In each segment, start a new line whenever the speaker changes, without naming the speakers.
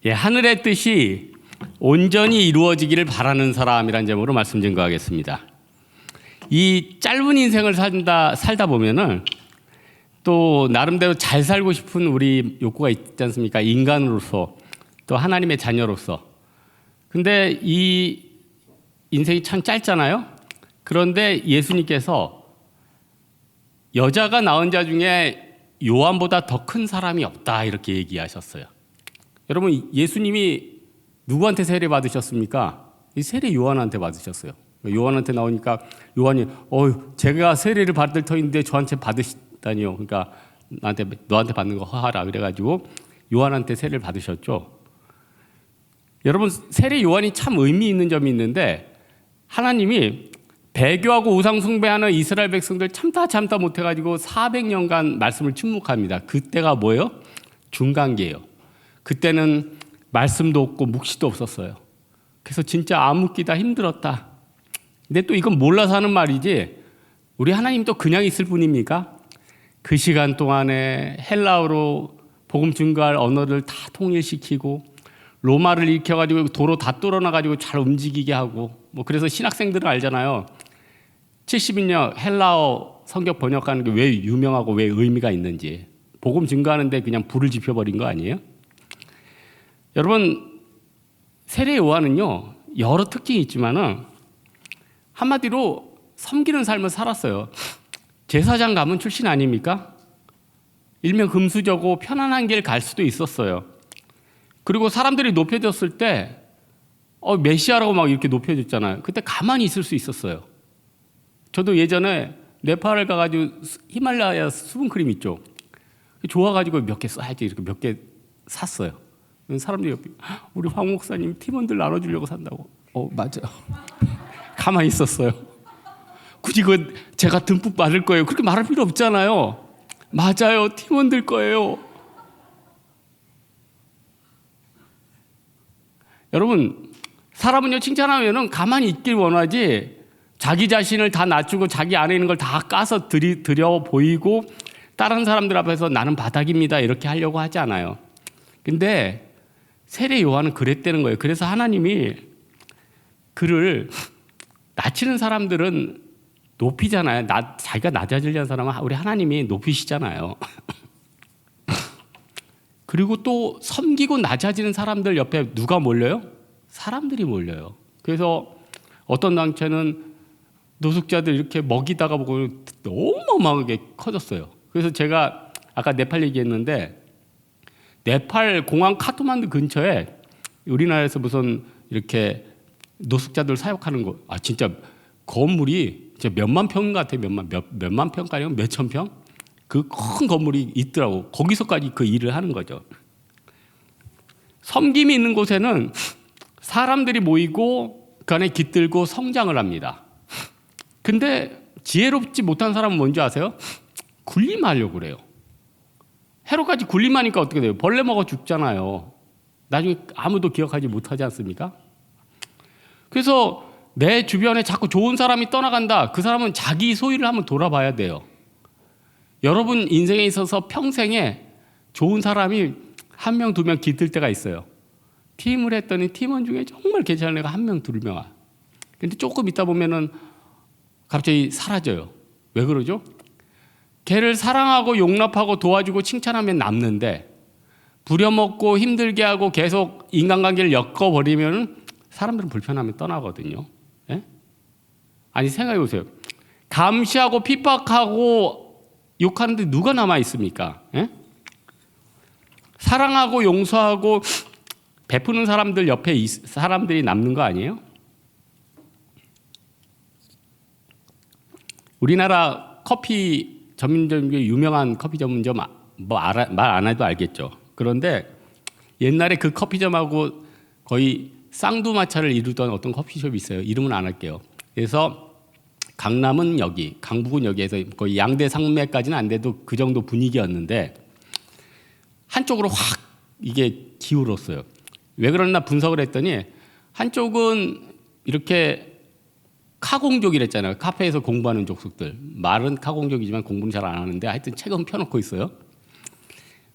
하늘의 뜻이 온전히 이루어지기를 바라는 사람이란 제목으로 말씀 증거하겠습니다. 이 짧은 인생을 살다 보면은 또 나름대로 잘 살고 싶은 우리 욕구가 있지 않습니까? 인간으로서 또 하나님의 자녀로서. 근데 이 인생이 참 짧잖아요. 그런데 예수님께서 여자가 낳은 자 중에 요한보다 더 큰 사람이 없다 이렇게 얘기하셨어요. 여러분, 예수님이 누구한테 세례 받으셨습니까? 이 세례 요한한테 받으셨어요. 요한한테 나오니까 요한이 제가 세례를 받을 터인데 저한테 받으시다니요. 그러니까 너한테 받는 거 허하라 그래가지고 요한한테 세례를 받으셨죠. 여러분, 세례 요한이 참 의미 있는 점이 있는데 하나님이 배교하고 우상 숭배하는 이스라엘 백성들 참다 못해가지고 400년간 말씀을 침묵합니다. 그때가 뭐예요? 중간기예요. 그때는 말씀도 없고 묵시도 없었어요. 그래서 진짜 암묵기다 힘들었다. 근데 또 이건 몰라서 하는 말이지 우리 하나님 또 그냥 있을 뿐입니까? 그 시간 동안에 헬라어로 복음 증거할 언어를 다 통일시키고 로마를 일으켜가지고 도로 다 뚫어놔가지고 잘 움직이게 하고 그래서 신학생들은 알잖아요. 70인역 헬라어 성경 번역하는 게 왜 유명하고 왜 의미가 있는지. 복음 증거하는데 그냥 불을 지펴버린 거 아니에요? 여러분, 세례 요한은요 여러 특징이 있지만은 한마디로 섬기는 삶을 살았어요. 제사장 가문 출신 아닙니까? 일명 금수저고 편안한 길 갈 수도 있었어요. 그리고 사람들이 높여졌을 때 메시아라고 막 이렇게 높여줬잖아요. 그때 가만히 있을 수 있었어요. 저도 예전에 네팔을 가가지고 히말라야 수분크림 있죠. 좋아가지고 몇 개 써야지 이렇게 몇 개 샀어요. 사람들이 옆에 우리 황 목사님 팀원들 나눠주려고 산다고. 맞아요. 가만히 있었어요. 굳이 제가 듬뿍 받을 거예요. 그렇게 말할 필요 없잖아요. 맞아요. 팀원들 거예요. 여러분, 사람은요 칭찬하면은 가만히 있길 원하지 자기 자신을 다 낮추고 자기 안에 있는 걸 다 까서 들여 보이고 다른 사람들 앞에서 나는 바닥입니다 이렇게 하려고 하지 않아요. 근데 세례 요한은 그랬다는 거예요. 그래서 하나님이 그를 낮추는 사람들은 높이잖아요. 자기가 낮아지려는 사람은 우리 하나님이 높이시잖아요. 그리고 또 섬기고 낮아지는 사람들 옆에 누가 몰려요? 사람들이 몰려요. 그래서 어떤 단체는 노숙자들 이렇게 먹이다가 보고 너무 어마어마하게 커졌어요. 그래서 제가 아까 네팔 얘기했는데 네팔 공항 카트만두 근처에 우리나라에서 무슨 이렇게 노숙자들 사육하는 거, 진짜 건물이 진짜 몇만 평 같아요. 몇만 평가량 몇천 평? 그 큰 건물이 있더라고. 거기서까지 그 일을 하는 거죠. 섬김이 있는 곳에는 사람들이 모이고 그 안에 깃들고 성장을 합니다. 근데 지혜롭지 못한 사람은 뭔지 아세요? 군림하려고 그래요. 해로까지 군림하니까 어떻게 돼요? 벌레 먹어 죽잖아요. 나중에 아무도 기억하지 못하지 않습니까? 그래서 내 주변에 자꾸 좋은 사람이 떠나간다. 그 사람은 자기 소유를 한번 돌아봐야 돼요. 여러분 인생에 있어서 평생에 좋은 사람이 한 명, 두 명 깃들 때가 있어요. 팀을 했더니 팀원 중에 정말 괜찮은 애가 한 명, 두 명. 근데 조금 있다 보면은 갑자기 사라져요. 왜 그러죠? 걔를 사랑하고 용납하고 도와주고 칭찬하면 남는데 부려먹고 힘들게 하고 계속 인간관계를 엮어버리면 사람들은 불편하면 떠나거든요. 예? 아니 생각해 보세요. 감시하고 핍박하고 욕하는데 누가 남아 있습니까? 예? 사랑하고 용서하고 베푸는 사람들 옆에 사람들이 남는 거 아니에요? 우리나라 커피 전문점 중에 유명한 커피 전문점 말 안 해도 알겠죠. 그런데 옛날에 그 커피점하고 거의 쌍두마차를 이루던 어떤 커피숍이 있어요. 이름은 안 할게요. 그래서 강남은 여기, 강북은 여기에서 거의 양대 상매까지는 안 돼도 그 정도 분위기였는데 한쪽으로 확 이게 기울었어요. 왜 그러나 분석을 했더니 한쪽은 이렇게 카공족이랬잖아요. 카페에서 공부하는 족속들. 말은 카공족이지만 공부는 잘 안 하는데 하여튼 책은 펴놓고 있어요.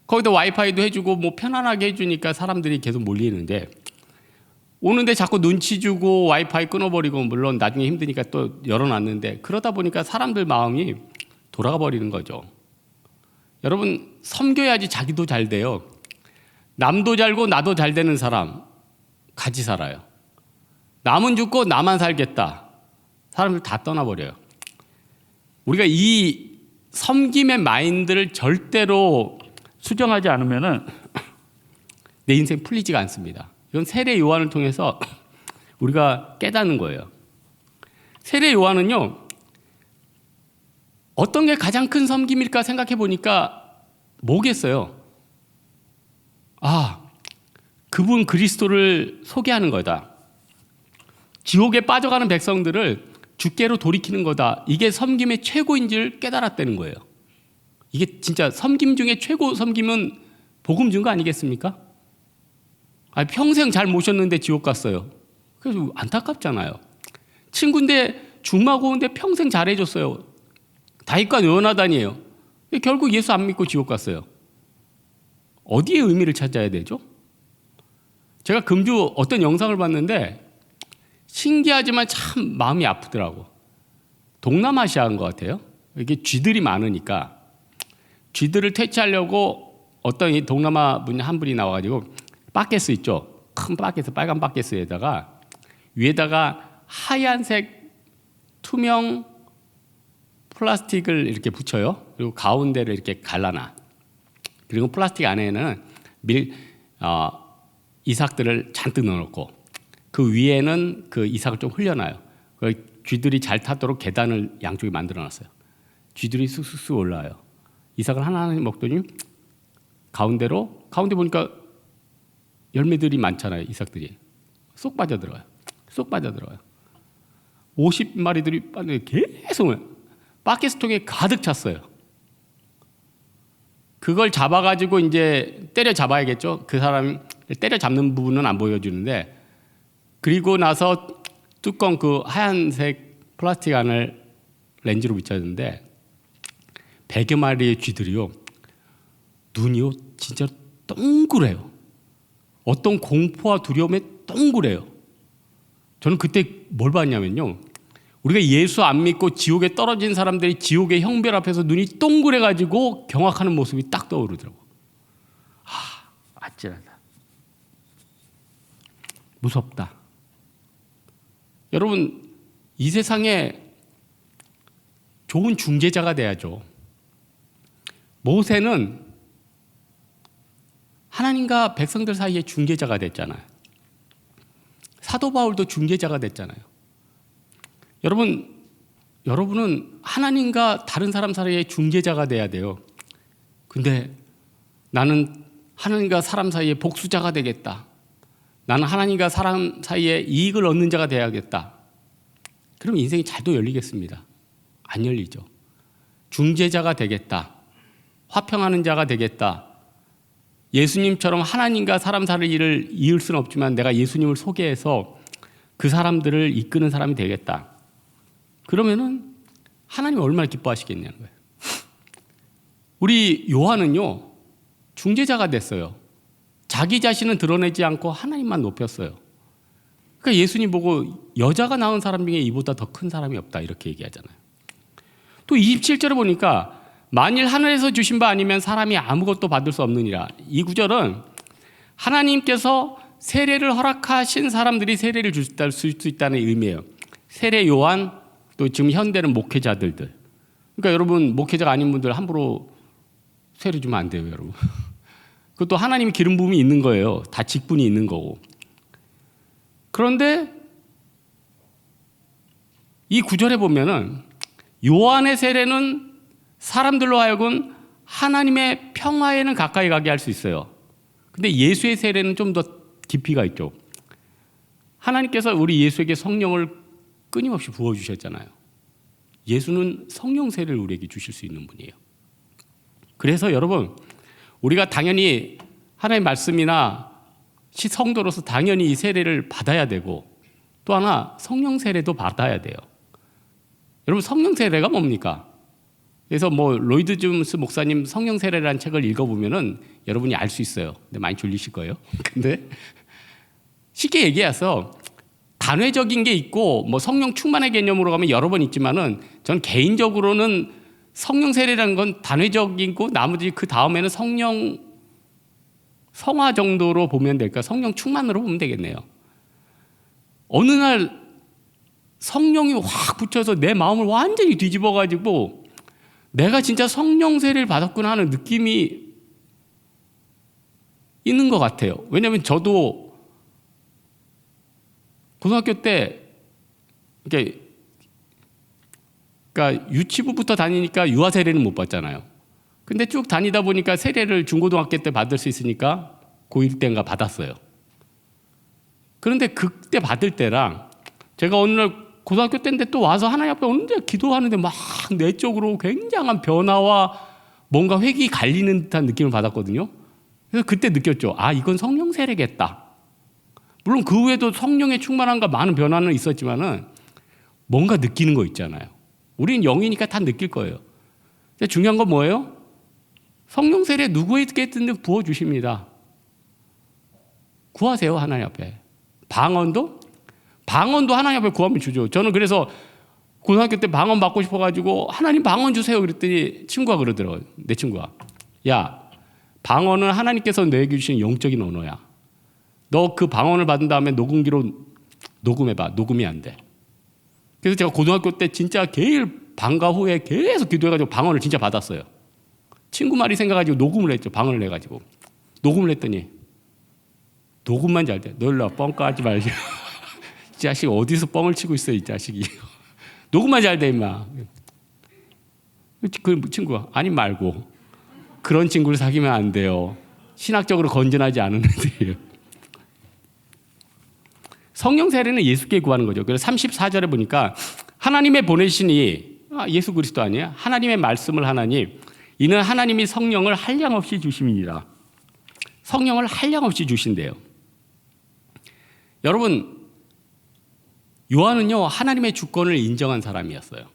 거기다 와이파이도 해주고 뭐 편안하게 해주니까 사람들이 계속 몰리는데, 오는데 자꾸 눈치 주고 와이파이 끊어버리고, 물론 나중에 힘드니까 또 열어놨는데, 그러다 보니까 사람들 마음이 돌아가 버리는 거죠. 여러분, 섬겨야지 자기도 잘 돼요. 남도 잘고 나도 잘 되는 사람 같이 살아요. 남은 죽고 나만 살겠다, 사람들 다 떠나버려요. 우리가 이 섬김의 마인드를 절대로 수정하지 않으면은 내 인생 풀리지가 않습니다. 이건 세례 요한을 통해서 우리가 깨닫는 거예요. 세례 요한은요, 어떤 게 가장 큰 섬김일까 생각해 보니까 뭐겠어요? 그분 그리스도를 소개하는 거다. 지옥에 빠져가는 백성들을 주께로 돌이키는 거다. 이게 섬김의 최고인 줄 깨달았다는 거예요. 이게 진짜 섬김 중에 최고 섬김은 복음 준 거 아니겠습니까? 평생 잘 모셨는데 지옥 갔어요. 그래서 안타깝잖아요. 친구인데 중마고인데 평생 잘해줬어요. 다윗과 요나단이에요. 결국 예수 안 믿고 지옥 갔어요. 어디에 의미를 찾아야 되죠? 제가 금주 어떤 영상을 봤는데 신기하지만 참 마음이 아프더라고. 동남아시아인 것 같아요. 이게 쥐들이 많으니까 쥐들을 퇴치하려고 어떤 이 동남아 분 한 분이 나와가지고 바켓스 있죠. 큰 바켓스, 빨간 바켓스에다가 위에다가 하얀색 투명 플라스틱을 이렇게 붙여요. 그리고 가운데를 이렇게 갈라놔. 그리고 플라스틱 안에는 이삭들을 잔뜩 넣어놓고 그 위에는 그 이삭을 좀 흘려놔요. 쥐들이 잘 타도록 계단을 양쪽에 만들어놨어요. 쥐들이 쑥쑥쑥 올라와요. 이삭을 하나하나 먹더니 가운데 보니까 열매들이 많잖아요. 이삭들이 쏙 빠져들어요. 50마리들이 계속 바켓스통에 가득 찼어요. 그걸 잡아가지고 이제 때려 잡아야겠죠. 그 사람이 때려 잡는 부분은 안 보여주는데, 그리고 나서 뚜껑 그 하얀색 플라스틱 안을 렌즈로 비쳤는데 100여 마리의 쥐들이요, 눈이요 진짜 동그래요. 어떤 공포와 두려움에 동그래요. 저는 그때 뭘 봤냐면요, 우리가 예수 안 믿고 지옥에 떨어진 사람들이 지옥의 형벌 앞에서 눈이 동그래가지고 경악하는 모습이 딱 떠오르더라고. 아찔하다. 무섭다. 여러분, 이 세상에 좋은 중재자가 돼야죠. 모세는 하나님과 백성들 사이에 중재자가 됐잖아요. 사도 바울도 중재자가 됐잖아요. 여러분은 하나님과 다른 사람 사이에 중재자가 돼야 돼요. 근데 나는 하나님과 사람 사이에 복수자가 되겠다. 나는 하나님과 사람 사이에 이익을 얻는 자가 되어야겠다. 그럼 인생이 잘도 열리겠습니다? 안 열리죠. 중재자가 되겠다. 화평하는 자가 되겠다. 예수님처럼 하나님과 사람 사이를 이을 수는 없지만 내가 예수님을 소개해서 그 사람들을 이끄는 사람이 되겠다. 그러면은 하나님이 얼마나 기뻐하시겠냐는 거예요. 우리 요한은요, 중재자가 됐어요. 자기 자신은 드러내지 않고 하나님만 높였어요. 그러니까 예수님 보고 여자가 낳은 사람 중에 이보다 더 큰 사람이 없다, 이렇게 얘기하잖아요. 또 27절에 보니까 만일 하늘에서 주신 바 아니면 사람이 아무것도 받을 수 없느니라. 이 구절은 하나님께서 세례를 허락하신 사람들이 세례를 줄 수 있다는 의미예요. 세례 요한, 또 지금 현대는 목회자들들. 그러니까 여러분, 목회자가 아닌 분들 함부로 세례 주면 안 돼요, 여러분. 그것도 하나님이 기름 부음이 있는 거예요. 다 직분이 있는 거고. 그런데 이 구절에 보면은 요한의 세례는 사람들로 하여금 하나님의 평화에는 가까이 가게 할 수 있어요. 근데 예수의 세례는 좀 더 깊이가 있죠. 하나님께서 우리 예수에게 성령을 끊임없이 부어주셨잖아요. 예수는 성령 세례를 우리에게 주실 수 있는 분이에요. 그래서 여러분, 우리가 당연히 하나님의 말씀이나 성도로서 당연히 이 세례를 받아야 되고, 또 하나 성령 세례도 받아야 돼요. 여러분, 성령 세례가 뭡니까? 그래서 뭐 로이드 존스 목사님 성령 세례라는 책을 읽어보면은 여러분이 알 수 있어요. 근데 많이 졸리실 거예요. 근데 쉽게 얘기해서 단회적인 게 있고 뭐 성령 충만의 개념으로 가면 여러 번 있지만은 전 개인적으로는 성령 세례라는 건 단회적이고 나머지 그 다음에는 성령 성화 정도로 보면 될까? 성령 충만으로 보면 되겠네요. 어느 날 성령이 확 붙여서 내 마음을 완전히 뒤집어가지고 내가 진짜 성령 세례를 받았구나 하는 느낌이 있는 것 같아요. 왜냐하면 저도 고등학교 때 그러니까 유치부부터 다니니까 유아 세례는 못 받잖아요. 근데 쭉 다니다 보니까 세례를 중고등학교 때 받을 수 있으니까 고1 때인가 받았어요. 그런데 그때 받을 때랑 제가 어느 날 고등학교 때인데 또 와서 하나님 앞에 오는데 기도하는데 막 내적으로 굉장한 변화와 뭔가 회귀 갈리는 듯한 느낌을 받았거든요. 그래서 그때 느꼈죠. 아, 이건 성령 세례겠다. 물론 그 후에도 성령의 충만함과 많은 변화는 있었지만은 뭔가 느끼는 거 있잖아요. 우리는 영이니까 다 느낄 거예요. 근데 중요한 건 뭐예요? 성령 세례 누구에게든 부어주십니다. 구하세요, 하나님 앞에. 방언도 하나님 앞에 구하면 주죠. 저는 그래서 고등학교 때 방언 받고 싶어가지고 하나님 방언 주세요 그랬더니 친구가 그러더라고요. 내 친구가. 야, 방언은 하나님께서 내게 주신 영적인 언어야. 너 그 방언을 받은 다음에 녹음기로 녹음해봐. 녹음이 안 돼. 그래서 제가 고등학교 때 진짜 개일 방과 후에 계속 기도해가지고 방언을 진짜 받았어요. 친구 말이 생각가지고 녹음을 했죠. 방언을 해가지고. 녹음을 했더니 녹음만 잘 돼. 너 일로 와. 뻥 까지 말지. 이 자식 어디서 뻥을 치고 있어, 이 자식이. 녹음만 잘 돼, 임마. 그 친구가 아니 말고 그런 친구를 사귀면 안 돼요. 신학적으로 건전하지 않은 애들이에요. 성령 세례는 예수께 구하는 거죠. 그래서 34절에 보니까 하나님의 보내시니 예수 그리스도 아니에요? 하나님의 말씀을 하나니 이는 하나님이 성령을 한량없이 주심이니라. 성령을 한량없이 주신대요. 여러분, 요한은요 하나님의 주권을 인정한 사람이었어요.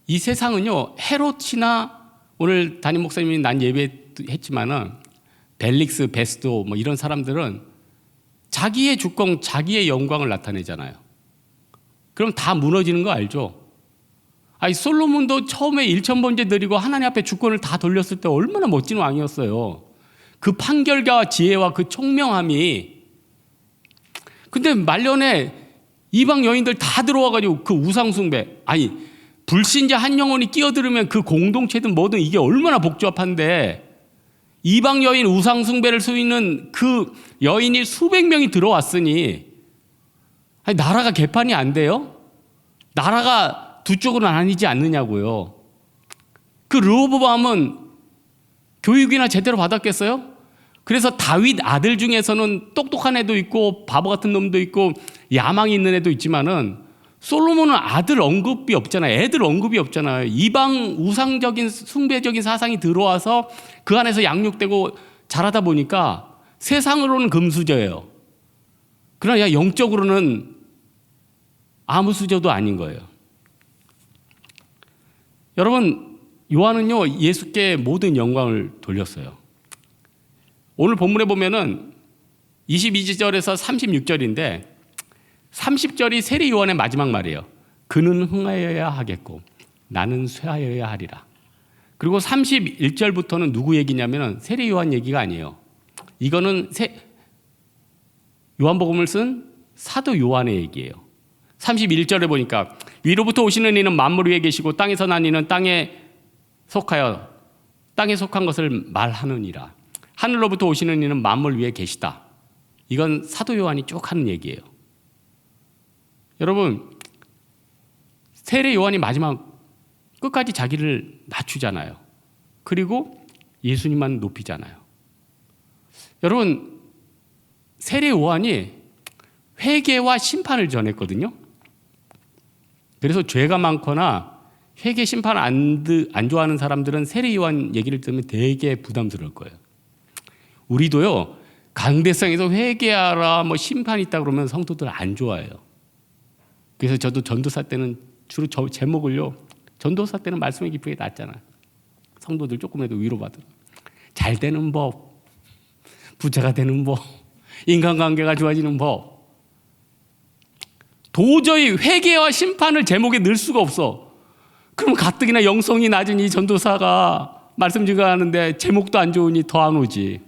이 세상은요 헤롯이나 오늘 담임 목사님이 난 예배했지만은 벨릭스, 베스도 뭐 이런 사람들은 자기의 주권, 자기의 영광을 나타내잖아요. 그럼 다 무너지는 거 알죠? 아니 솔로몬도 처음에 1,000번째 드리고 하나님 앞에 주권을 다 돌렸을 때 얼마나 멋진 왕이었어요. 그 판결과 지혜와 그 총명함이. 근데 말년에 이방 여인들 다 들어와가지고 그 우상 숭배, 아니 불신자 한 영혼이 끼어들으면 그 공동체든 뭐든 이게 얼마나 복잡한데 이방 여인 우상 숭배를 수있는 그 여인이 수백 명이 들어왔으니 아니 나라가 개판이 안 돼요? 나라가 두 쪽으로 나뉘지 않느냐고요. 그 르호보암은 교육이나 제대로 받았겠어요? 그래서 다윗 아들 중에서는 똑똑한 애도 있고 바보 같은 놈도 있고 야망이 있는 애도 있지만은 솔로몬은 아들 언급이 없잖아요. 애들 언급이 없잖아요. 이방 우상적인 숭배적인 사상이 들어와서 그 안에서 양육되고 자라다 보니까 세상으로는 금수저예요. 그러나 영적으로는 아무 수저도 아닌 거예요. 여러분, 요한은요 예수께 모든 영광을 돌렸어요. 오늘 본문에 보면은 22절에서 36절인데 30절이 세례 요한의 마지막 말이에요. 그는 흥하여야 하겠고 나는 쇠하여야 하리라. 그리고 31절부터는 누구 얘기냐면은 세례 요한 얘기가 아니에요. 이거는 요한복음을 쓴 사도 요한의 얘기예요. 31절에 보니까 위로부터 오시는 이는 만물 위에 계시고 땅에서 난 이는 땅에 속하여 땅에 속한 것을 말하느니라. 하늘로부터 오시는 이는 만물 위에 계시다. 이건 사도 요한이 쭉 하는 얘기예요. 여러분, 세례 요한이 마지막 끝까지 자기를 낮추잖아요. 그리고 예수님만 높이잖아요. 여러분, 세례 요한이 회개와 심판을 전했거든요. 그래서 죄가 많거나 회개 심판 안 좋아하는 사람들은 세례 요한 얘기를 들으면 되게 부담스러울 거예요. 우리도요 강대상에서 회개하라 뭐 심판이 있다 그러면 성도들 안 좋아해요. 그래서 저도 전도사 때는 주로 저 제목을요 전도사 때는 말씀의 깊이가 낮잖아. 성도들 조금이라도 위로받으라. 잘 되는 법, 부자가 되는 법, 인간관계가 좋아지는 법. 도저히 회개와 심판을 제목에 넣을 수가 없어. 그럼 가뜩이나 영성이 낮은 이 전도사가 말씀 증거하는데 제목도 안 좋으니 더 안 오지.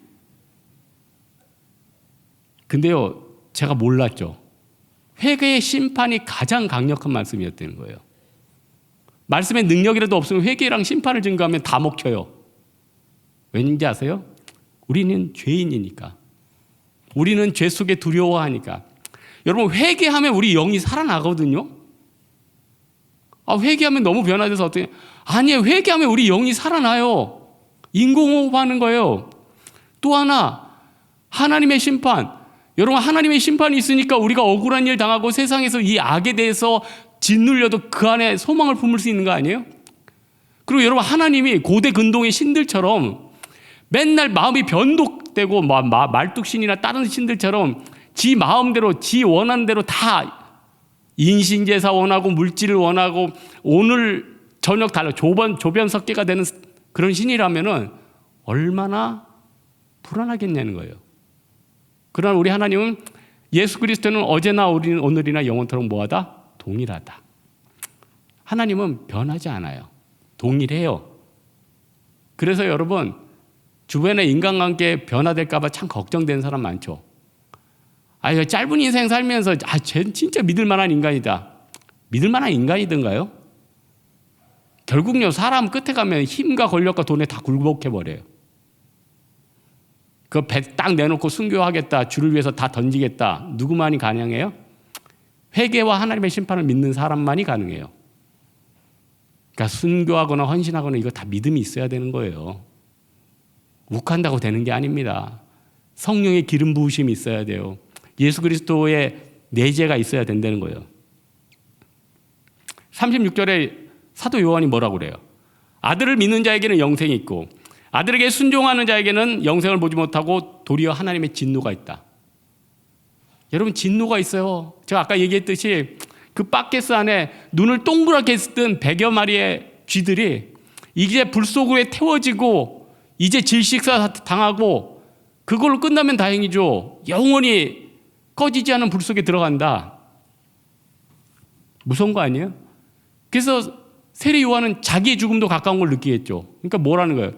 근데요, 제가 몰랐죠. 회개의 심판이 가장 강력한 말씀이었다는 거예요. 말씀의 능력이라도 없으면 회개랑 심판을 증거하면 다 먹혀요. 왠지 아세요? 우리는 죄인이니까. 우리는 죄 속에 두려워하니까. 여러분, 회개하면 우리 영이 살아나거든요. 회개하면 너무 변화돼서 어떻게? 아니에요. 회개하면 우리 영이 살아나요. 인공호흡하는 거예요. 또 하나, 하나님의 심판. 여러분, 하나님의 심판이 있으니까 우리가 억울한 일 당하고 세상에서 이 악에 대해서 짓눌려도 그 안에 소망을 품을 수 있는 거 아니에요? 그리고 여러분, 하나님이 고대 근동의 신들처럼 맨날 마음이 변덕되고 말뚝신이나 다른 신들처럼 지 마음대로 지 원하는 대로 다 인신제사 원하고 물질을 원하고 오늘 저녁 달라 조변석계가 되는 그런 신이라면은 얼마나 불안하겠냐는 거예요. 그러나 우리 하나님은 예수 그리스도는 어제나 오늘이나 영원토록 뭐하다? 동일하다. 하나님은 변하지 않아요. 동일해요. 그래서 여러분, 주변에 인간관계 변화될까 봐 참 걱정되는 사람 많죠. 짧은 인생 살면서 쟤 진짜 믿을 만한 인간이다. 믿을 만한 인간이든가요? 결국요, 사람 끝에 가면 힘과 권력과 돈에 다 굴복해버려요. 그 배 딱 내놓고 순교하겠다, 주를 위해서 다 던지겠다. 누구만이 가능해요? 회개와 하나님의 심판을 믿는 사람만이 가능해요. 그러니까 순교하거나 헌신하거나 이거 다 믿음이 있어야 되는 거예요. 욱한다고 되는 게 아닙니다. 성령의 기름 부으심이 있어야 돼요. 예수 그리스도의 내재가 있어야 된다는 거예요. 36절에 사도 요한이 뭐라고 그래요? 아들을 믿는 자에게는 영생이 있고 아들에게 순종하는 자에게는 영생을 보지 못하고 도리어 하나님의 진노가 있다. 여러분, 진노가 있어요. 제가 아까 얘기했듯이 그 바켓스 안에 눈을 동그랗게 뜬 100여 마리의 쥐들이 이제 불 속에 태워지고 이제 질식사 당하고 그걸로 끝나면 다행이죠. 영원히 꺼지지 않은 불 속에 들어간다. 무서운 거 아니에요? 그래서 세례 요한은 자기의 죽음도 가까운 걸 느끼겠죠. 그러니까 뭐라는 거예요?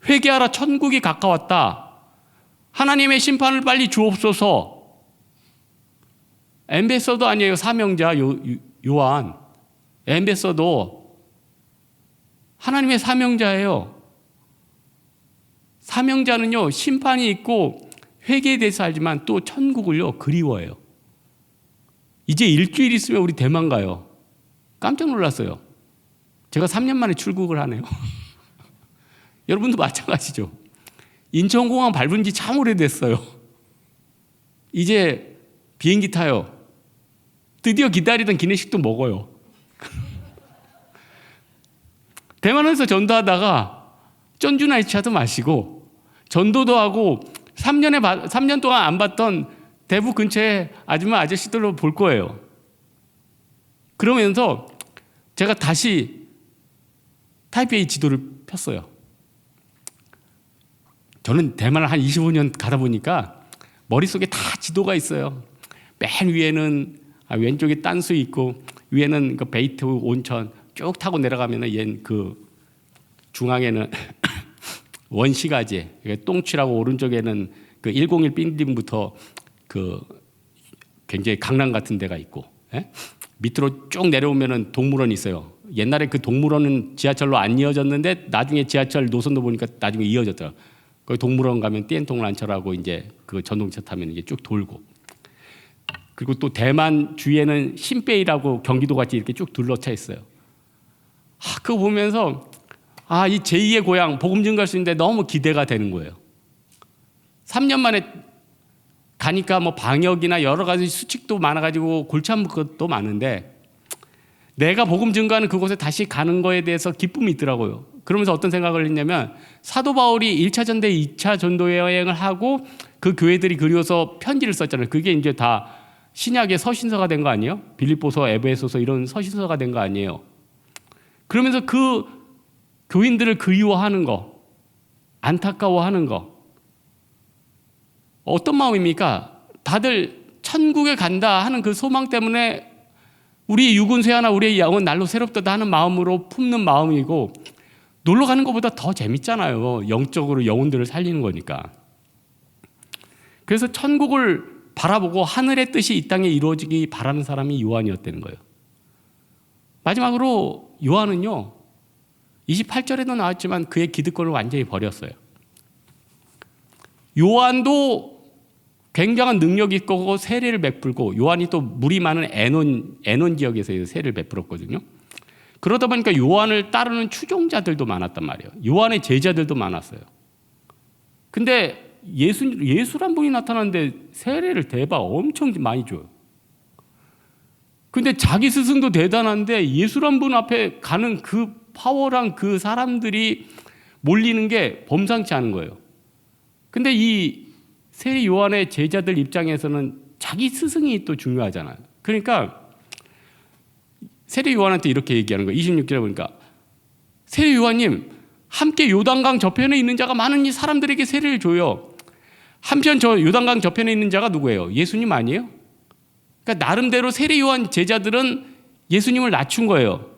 회개하라, 천국이 가까웠다. 하나님의 심판을 빨리 주옵소서. 엠베서도 아니에요. 사명자 요한. 엠베서도 하나님의 사명자예요. 사명자는요, 심판이 있고 회개에 대해서 알지만 또 천국을요, 그리워해요. 이제 일주일 있으면 우리 대만 가요. 깜짝 놀랐어요. 제가 3년 만에 출국을 하네요. 여러분도 마찬가지죠. 인천공항 밟은 지 참 오래됐어요. 이제 비행기 타요. 드디어 기다리던 기내식도 먹어요. 대만에서 전도하다가 쩐주나이차도 마시고 전도도 하고 3년 동안 안 봤던 대구 근처에 아줌마 아저씨들로 볼 거예요. 그러면서 제가 다시 타이페이 지도를 폈어요. 저는 대만을 한 25년 가다 보니까 머릿속에 다 지도가 있어요. 맨 위에는 왼쪽에 딴수 있고 위에는 그 베이트 온천 쭉 타고 내려가면은 얘는 그 중앙에는 원시가지 똥취라고 오른쪽에는 그 101 빌딩부터 그 굉장히 강남 같은 데가 있고 밑으로 쭉 내려오면은 동물원이 있어요. 옛날에 그 동물원은 지하철로 안 이어졌는데 나중에 지하철 노선도 보니까 나중에 이어졌더라고요. 거기 동물원 가면 띠엔통란처라고 이제 그 전동차 타면 이제 쭉 돌고 그리고 또 대만 주위에는 신베이라고 경기도 같이 이렇게 쭉 둘러차 있어요. 그거 보면서 이 제2의 고향 복음 증거할 수 있는데 너무 기대가 되는 거예요. 3년 만에 가니까 뭐 방역이나 여러 가지 수칙도 많아가지고 골치 아픈 것도 많은데 내가 복음 증거하는 그곳에 다시 가는 거에 대해서 기쁨이 있더라고요. 그러면서 어떤 생각을 했냐면 사도 바울이 1차 전도, 2차 전도 여행을 하고 그 교회들이 그리워서 편지를 썼잖아요. 그게 이제 다 신약의 서신서가 된 거 아니에요? 빌립보서, 에베소서 이런 서신서가 된 거 아니에요? 그러면서 그 교인들을 그리워하는 거, 안타까워하는 거. 어떤 마음입니까? 다들 천국에 간다 하는 그 소망 때문에 우리의 육은 쇠하나 우리의 영은 날로 새롭다 하는 마음으로 품는 마음이고, 놀러 가는 것보다 더 재밌잖아요. 영적으로 영혼들을 살리는 거니까. 그래서 천국을 바라보고 하늘의 뜻이 이 땅에 이루어지기 바라는 사람이 요한이었다는 거예요. 마지막으로 요한은요, 28절에도 나왔지만 그의 기득권을 완전히 버렸어요. 요한도 굉장한 능력이 있고 세례를 베풀고, 요한이 또 물이 많은 에논 지역에서 세례를 베풀었거든요. 그러다 보니까 요한을 따르는 추종자들도 많았단 말이에요. 요한의 제자들도 많았어요. 근데 예수란 분이 나타났는데 세례를 대박 엄청 많이 줘요. 근데 자기 스승도 대단한데 예수란 분 앞에 가는 그 파워랑 그 사람들이 몰리는 게 범상치 않은 거예요. 근데 이 세례 요한의 제자들 입장에서는 자기 스승이 또 중요하잖아요. 그러니까 세례 요한한테 이렇게 얘기하는 거예요. 26절에 보니까 세례 요한님, 함께 요단강 저편에 있는 자가 많은 이 사람들에게 세례를 줘요. 한편 저 요단강 저편에 있는 자가 누구예요? 예수님 아니에요? 그러니까 나름대로 세례 요한 제자들은 예수님을 낮춘 거예요.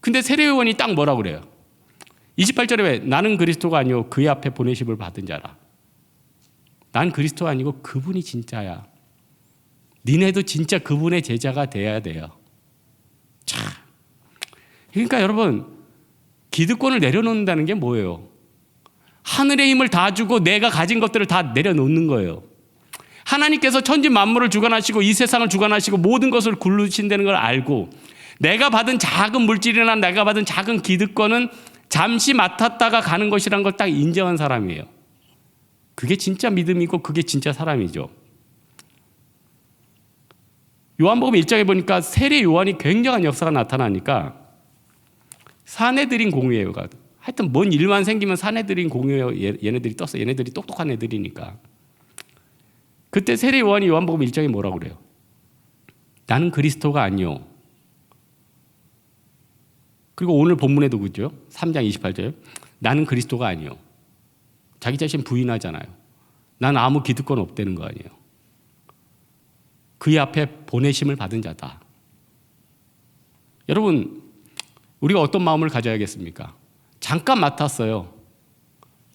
근데 세례 요한이 딱 뭐라고 그래요? 28절에 왜? 나는 그리스도가 아니요 그의 앞에 보내심을 받은 자라. 난 그리스도가 아니고 그분이 진짜야. 니네도 진짜 그분의 제자가 돼야 돼요. 자, 그러니까 여러분, 기득권을 내려놓는다는 게 뭐예요? 하늘의 힘을 다 주고 내가 가진 것들을 다 내려놓는 거예요. 하나님께서 천지 만물을 주관하시고 이 세상을 주관하시고 모든 것을 굴르신다는 걸 알고, 내가 받은 작은 물질이나 내가 받은 작은 기득권은 잠시 맡았다가 가는 것이라는 걸 딱 인정한 사람이에요. 그게 진짜 믿음이고 그게 진짜 사람이죠. 요한복음 1장에 보니까 세례 요한이 굉장한 역사가 나타나니까 사내들인 공유예요. 하여튼 뭔 일만 생기면 사내들인 공유예요. 얘네들이 떴어. 얘네들이 똑똑한 애들이니까. 그때 세례 요한이 요한복음 1장에 뭐라고 그래요? 나는 그리스도가 아니요. 그리고 오늘 본문에도 그죠? 3장 28절. 나는 그리스도가 아니요. 자기 자신 부인하잖아요. 난 아무 기득권 없다는 거 아니에요. 그의 앞에 보내심을 받은 자다. 여러분, 우리가 어떤 마음을 가져야겠습니까? 잠깐 맡았어요.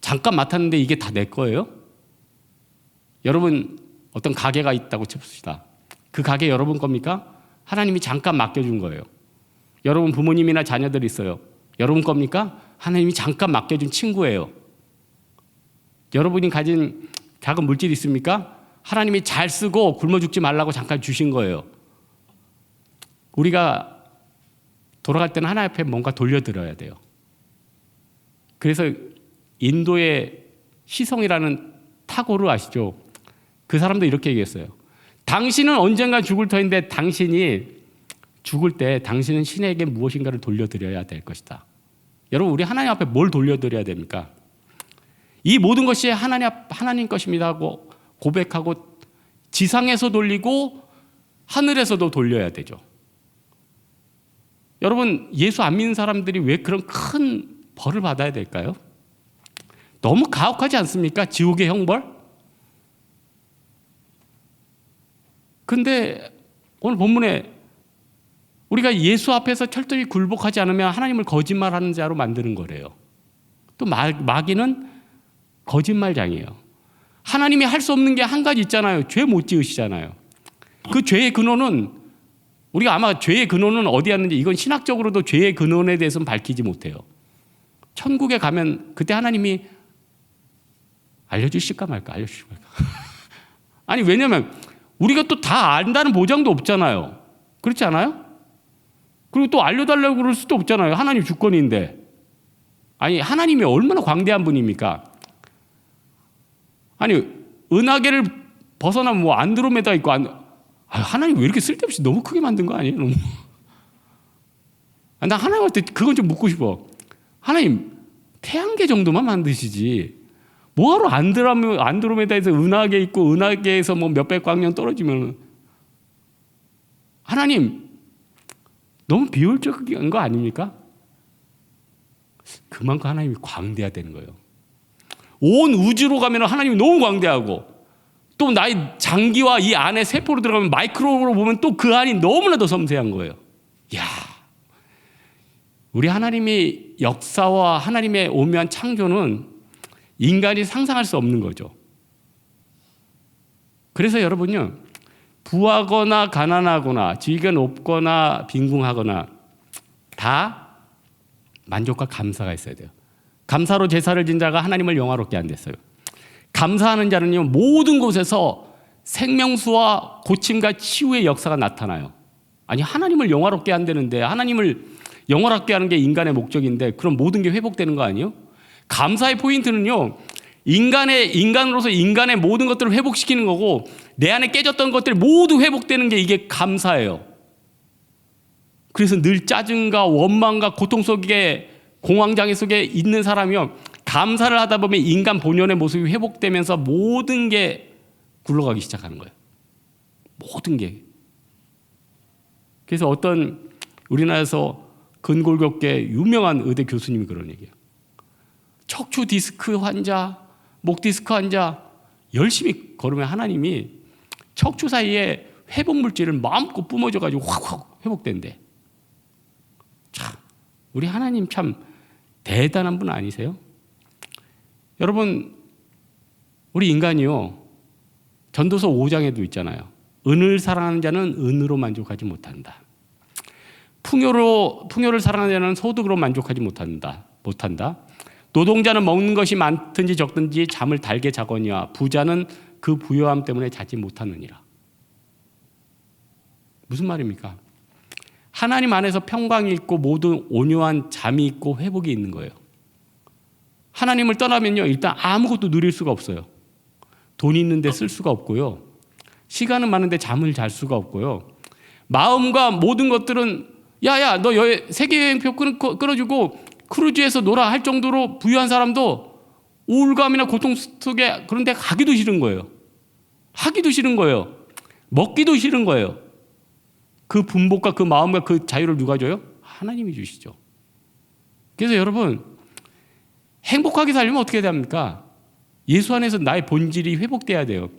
잠깐 맡았는데 이게 다 내 거예요? 여러분, 어떤 가게가 있다고 칩시다. 그 가게 여러분 겁니까? 하나님이 잠깐 맡겨준 거예요. 여러분 부모님이나 자녀들이 있어요. 여러분 겁니까? 하나님이 잠깐 맡겨준 친구예요. 여러분이 가진 작은 물질이 있습니까? 하나님이 잘 쓰고 굶어 죽지 말라고 잠깐 주신 거예요. 우리가 돌아갈 때는 하나님 앞에 뭔가 돌려드려야 돼요. 그래서 인도의 시성이라는 타고르 아시죠? 그 사람도 이렇게 얘기했어요. 당신은 언젠가 죽을 터인데 당신이 죽을 때 당신은 신에게 무엇인가를 돌려드려야 될 것이다. 여러분, 우리 하나님 앞에 뭘 돌려드려야 됩니까? 이 모든 것이 하나님 것입니다 하고 고백하고 지상에서 돌리고 하늘에서도 돌려야 되죠. 여러분, 예수 안 믿는 사람들이 왜 그런 큰 벌을 받아야 될까요? 너무 가혹하지 않습니까? 지옥의 형벌? 근데 오늘 본문에 우리가 예수 앞에서 철저히 굴복하지 않으면 하나님을 거짓말하는 자로 만드는 거래요. 또 마귀는 거짓말장이에요. 하나님이 할 수 없는 게 한 가지 있잖아요. 죄 못 지으시잖아요. 그 죄의 근원은 우리가 아마 죄의 근원은 어디였는지 이건 신학적으로도 죄의 근원에 대해서는 밝히지 못해요. 천국에 가면 그때 하나님이 알려주실까 말까 알려주실까 말까. 아니 왜냐하면 우리가 또 다 안다는 보장도 없잖아요. 그렇지 않아요? 그리고 또 알려달라고 그럴 수도 없잖아요. 하나님 주권인데. 아니 하나님이 얼마나 광대한 분입니까? 아니 은하계를 벗어나면 뭐 안드로메다 있고 하나님 왜 이렇게 쓸데없이 너무 크게 만든 거 아니에요? 너무. 나 하나님한테 그건 좀 묻고 싶어. 하나님 태양계 정도만 만드시지 뭐하러 안드로메다에서 은하계 있고 은하계에서 뭐 몇백 광년 떨어지면 하나님 너무 비효율적인 거 아닙니까? 그만큼 하나님이 광대하다는 거예요. 온 우주로 가면 하나님이 너무 광대하고, 또 나의 장기와 이 안에 세포로 들어가면 마이크로로 보면 또 그 안이 너무나 더 섬세한 거예요. 이야, 우리 하나님의 역사와 하나님의 오묘한 창조는 인간이 상상할 수 없는 거죠. 그래서 여러분요, 부하거나 가난하거나 지위가 높거나 빈궁하거나 다 만족과 감사가 있어야 돼요. 감사로 제사를 진 자가 하나님을 영화롭게 한댔어요. 감사하는 자는요, 모든 곳에서 생명수와 고침과 치유의 역사가 나타나요. 아니, 하나님을 영화롭게 한다는데, 하나님을 영화롭게 하는 게 인간의 목적인데 그럼 모든 게 회복되는 거 아니에요? 감사의 포인트는요, 인간으로서 인간의 모든 것들을 회복시키는 거고, 내 안에 깨졌던 것들이 모두 회복되는 게 이게 감사예요. 그래서 늘 짜증과 원망과 고통 속에, 공황장애 속에 있는 사람이요, 감사를 하다 보면 인간 본연의 모습이 회복되면서 모든 게 굴러가기 시작하는 거예요. 모든 게. 그래서 어떤 우리나라에서 근골격계 유명한 의대 교수님이 그런 얘기예요. 척추 디스크 환자, 목 디스크 환자 열심히 걸으면 하나님이 척추 사이에 회복 물질을 마음껏 뿜어줘가지고 확확 회복된대. 참, 우리 하나님 참 대단한 분 아니세요? 여러분, 우리 인간이요, 전도서 5장에도 있잖아요. 은을 사랑하는 자는 은으로 만족하지 못한다. 풍요를 사랑하는 자는 소득으로 만족하지 못한다. 노동자는 먹는 것이 많든지 적든지 잠을 달게 자거니와 부자는 그 부요함 때문에 자지 못하느니라. 무슨 말입니까? 하나님 안에서 평강이 있고 모든 온유한 잠이 있고 회복이 있는 거예요. 하나님을 떠나면요, 일단 아무것도 누릴 수가 없어요. 돈이 있는데 쓸 수가 없고요, 시간은 많은데 잠을 잘 수가 없고요, 마음과 모든 것들은 야야 너 세계여행표 끊어주고 크루즈에서 놀아 할 정도로 부유한 사람도 우울감이나 고통 속에 그런 데 가기도 싫은 거예요. 하기도 싫은 거예요. 먹기도 싫은 거예요. 그 분복과 그 마음과 그 자유를 누가 줘요? 하나님이 주시죠. 그래서 여러분, 행복하게 살려면 어떻게 해야 합니까? 예수 안에서 나의 본질이 회복돼야 돼요.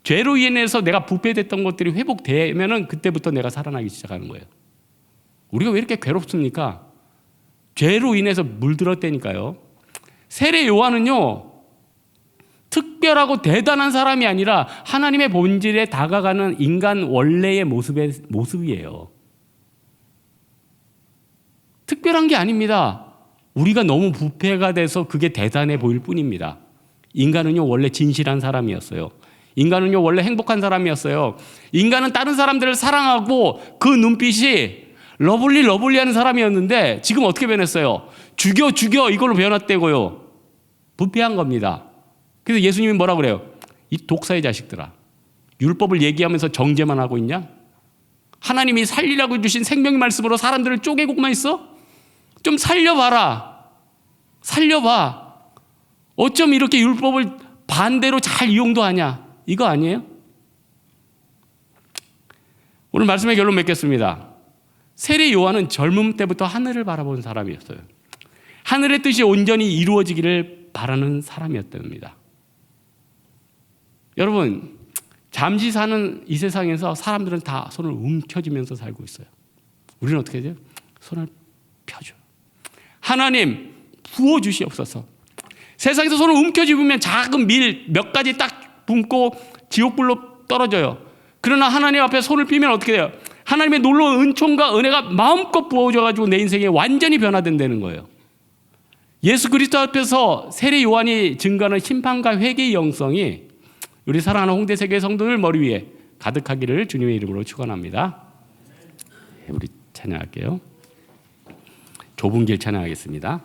죄로 인해서 내가 부패됐던 것들이 회복되면은 그때부터 내가 살아나기 시작하는 거예요. 우리가 왜 이렇게 괴롭습니까? 죄로 인해서 물들었다니까요. 세례 요한은요, 특별하고 대단한 사람이 아니라 하나님의 본질에 다가가는 인간 원래의 모습이에요. 특별한 게 아닙니다. 우리가 너무 부패가 돼서 그게 대단해 보일 뿐입니다. 인간은요, 원래 진실한 사람이었어요. 인간은요, 원래 행복한 사람이었어요. 인간은 다른 사람들을 사랑하고 그 눈빛이 러블리 하는 사람이었는데 지금 어떻게 변했어요? 죽여 이걸로 변했대고요. 부패한 겁니다. 그래서 예수님이 뭐라고 그래요? 이 독사의 자식들아, 율법을 얘기하면서 정죄만 하고 있냐? 하나님이 살리라고 주신 생명의 말씀으로 사람들을 쪼개고만 있어? 좀 살려봐. 어쩜 이렇게 율법을 반대로 잘 이용도 하냐? 이거 아니에요? 오늘 말씀의 결론 맺겠습니다. 세례 요한은 젊음 때부터 하늘을 바라본 사람이었어요. 하늘의 뜻이 온전히 이루어지기를 바라는 사람이었답니다. 여러분, 잠시 사는 이 세상에서 사람들은 다 손을 움켜쥐면서 살고 있어요. 우리는 어떻게 해야 돼요? 손을 펴줘요. 하나님 부어주시옵소서. 세상에서 손을 움켜쥐면 작은 밀 몇 가지 딱 붓고 지옥불로 떨어져요. 그러나 하나님 앞에 손을 삐면 어떻게 돼요? 하나님의 놀라운 은총과 은혜가 마음껏 부어져가지고 내 인생이 완전히 변화된다는 거예요. 예수 그리스도 앞에서 세례 요한이 증거하는 심판과 회개의 영성이 우리 사랑하는 홍대세계 성도들 머리 위에 가득하기를 주님의 이름으로 축원합니다. 우리 찬양할게요. 좁은 길 찬양하겠습니다.